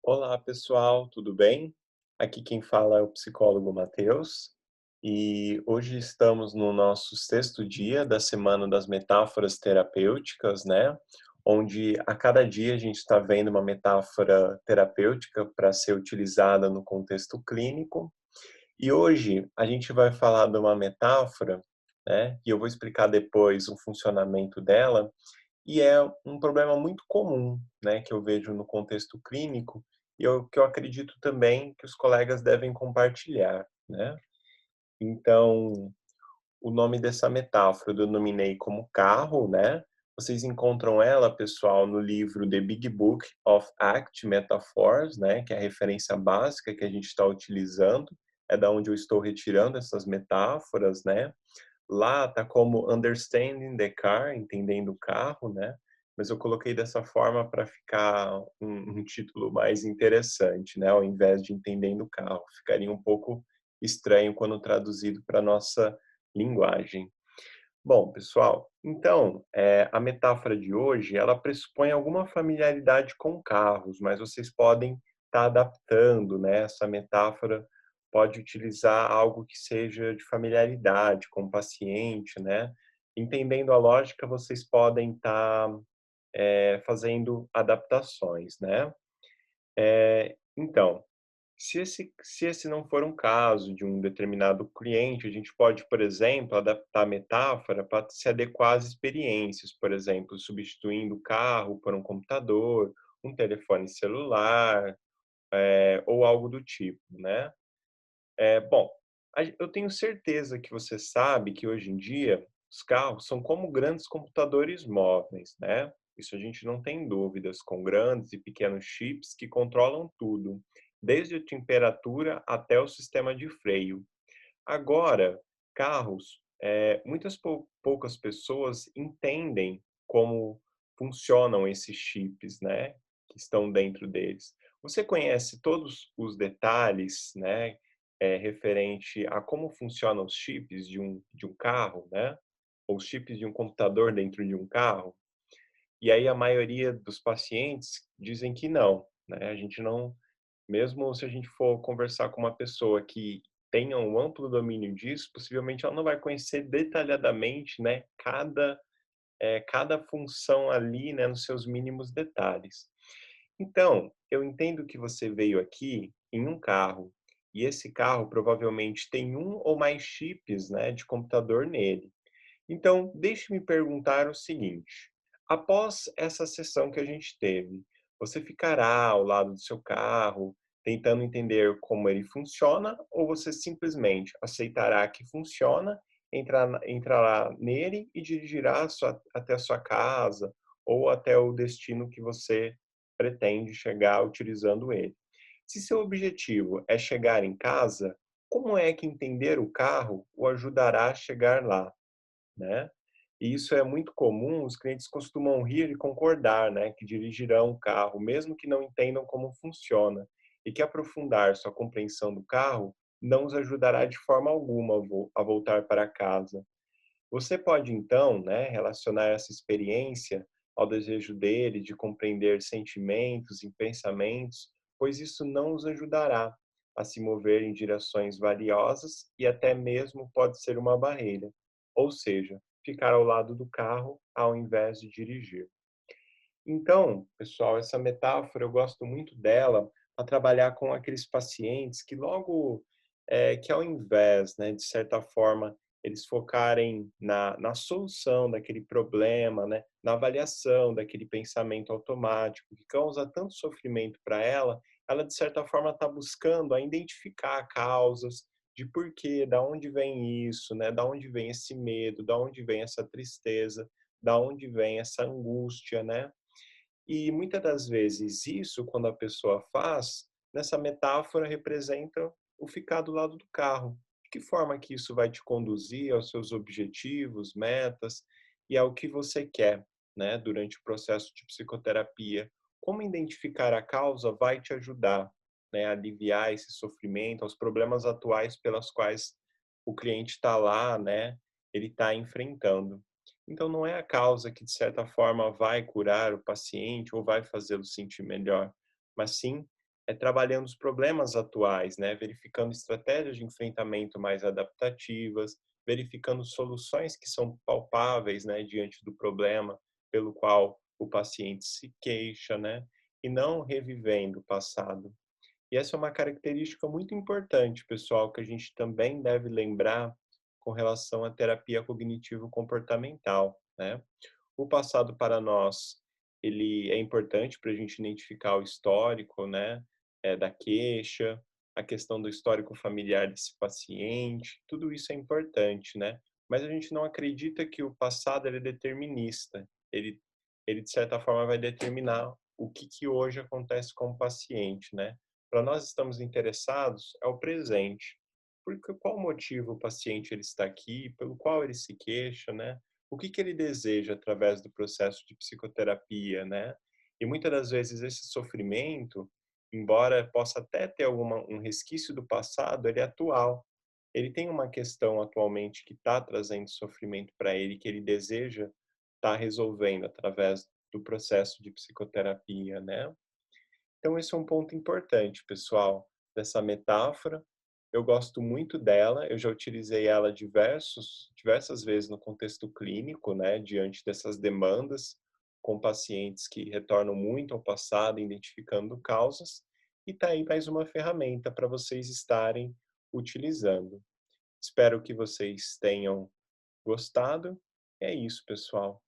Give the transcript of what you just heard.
Olá, pessoal, tudo bem? Aqui quem fala é o psicólogo Matheus e hoje estamos no nosso sexto dia da Semana das Metáforas Terapêuticas, né? Onde a cada dia a gente está vendo uma metáfora terapêutica para ser utilizada no contexto clínico. E hoje a gente vai falar de uma metáfora, né? E eu vou explicar depois o funcionamento dela, e é um problema muito comum, né, que eu vejo no contexto clínico que eu acredito também que os colegas devem compartilhar, né. Então, o nome dessa metáfora eu denominei como carro, né. Vocês encontram ela, pessoal, no livro The Big Book of Act Metaphors, né, que é a referência básica que a gente está utilizando, é da onde eu estou retirando essas metáforas, né. Lá tá como Understanding the Car, entendendo o carro, né, mas eu coloquei dessa forma para ficar um título mais interessante, né, ao invés de Entendendo o Carro, ficaria um pouco estranho quando traduzido para nossa linguagem. Bom, pessoal, então, a metáfora de hoje, ela pressupõe alguma familiaridade com carros, mas vocês podem estar adaptando, né, essa metáfora pode utilizar algo que seja de familiaridade com o paciente, né. Entendendo a lógica, vocês podem estar, fazendo adaptações, né. Então, se esse não for um caso de um determinado cliente, a gente pode, por exemplo, adaptar a metáfora para se adequar às experiências, por exemplo, substituindo o carro por um computador, um telefone celular, ou algo do tipo, né. Bom, eu tenho certeza que você sabe que hoje em dia os carros são como grandes computadores móveis, né. Isso a gente não tem dúvidas, com grandes e pequenos chips que controlam tudo, desde a temperatura até o sistema de freio. Agora, carros, muitas poucas pessoas entendem como funcionam esses chips, né, que estão dentro deles. Você conhece todos os detalhes, né, referente a como funcionam os chips de um carro, né, ou os chips de um computador dentro de um carro? E aí a maioria dos pacientes dizem que não, né, a gente não, mesmo se a gente for conversar com uma pessoa que tenha um amplo domínio disso, possivelmente ela não vai conhecer detalhadamente, né, cada função ali, né, nos seus mínimos detalhes. Então, eu entendo que você veio aqui em um carro, e esse carro provavelmente tem um ou mais chips, né, de computador nele. Então, deixe-me perguntar o seguinte: após essa sessão que a gente teve, você ficará ao lado do seu carro, tentando entender como ele funciona, ou você simplesmente aceitará que funciona, entrará nele e dirigirá até a sua casa ou até o destino que você pretende chegar utilizando ele? Se seu objetivo é chegar em casa, como é que entender o carro o ajudará a chegar lá, né? E isso é muito comum, os clientes costumam rir e concordar, né, que dirigirão o carro, mesmo que não entendam como funciona, e que aprofundar sua compreensão do carro não os ajudará de forma alguma a voltar para casa. Você pode então, né, relacionar essa experiência ao desejo dele de compreender sentimentos e pensamentos, pois isso não os ajudará a se mover em direções valiosas e até mesmo pode ser uma barreira, ou seja, ficar ao lado do carro ao invés de dirigir. Então, pessoal, essa metáfora eu gosto muito dela para trabalhar com aqueles pacientes que logo, que ao invés, né, de certa forma, eles focarem na solução daquele problema, né, na avaliação daquele pensamento automático que causa tanto sofrimento para ela de certa forma está buscando a identificar causas de por quê, da onde vem isso, né, da onde vem esse medo, da onde vem essa tristeza, da onde vem essa angústia, né. E muitas das vezes isso, quando a pessoa faz, nessa metáfora representa o ficar do lado do carro. De que forma que isso vai te conduzir aos seus objetivos, metas e ao que você quer, né, durante o processo de psicoterapia. Como identificar a causa vai te ajudar, né, a aliviar esse sofrimento, aos problemas atuais pelas quais o cliente está lá, né, ele está enfrentando. Então não é a causa que de certa forma vai curar o paciente ou vai fazê-lo sentir melhor, mas sim é trabalhando os problemas atuais, né, verificando estratégias de enfrentamento mais adaptativas, verificando soluções que são palpáveis, né, diante do problema pelo qual o paciente se queixa, né, e não revivendo o passado. E essa é uma característica muito importante, pessoal, que a gente também deve lembrar com relação à terapia cognitivo-comportamental, né? O passado para nós, ele é importante para a gente identificar o histórico, né, da queixa, a questão do histórico familiar desse paciente, tudo isso é importante, né? Mas a gente não acredita que o passado ele é determinista. Ele de certa forma vai determinar o que hoje acontece com o paciente, né? Para nós estamos interessados é o presente. Porque qual motivo o paciente ele está aqui, pelo qual ele se queixa, né? O que ele deseja através do processo de psicoterapia, né? E muitas das vezes esse sofrimento, embora possa até ter um resquício do passado, ele é atual. Ele tem uma questão atualmente que está trazendo sofrimento para ele, que ele deseja estar resolvendo através do processo de psicoterapia, né? Então esse é um ponto importante, pessoal, dessa metáfora. Eu gosto muito dela, eu já utilizei ela diversas vezes no contexto clínico, né, diante dessas demandas com pacientes que retornam muito ao passado, identificando causas, e tá aí mais uma ferramenta para vocês estarem utilizando. Espero que vocês tenham gostado. É isso, pessoal.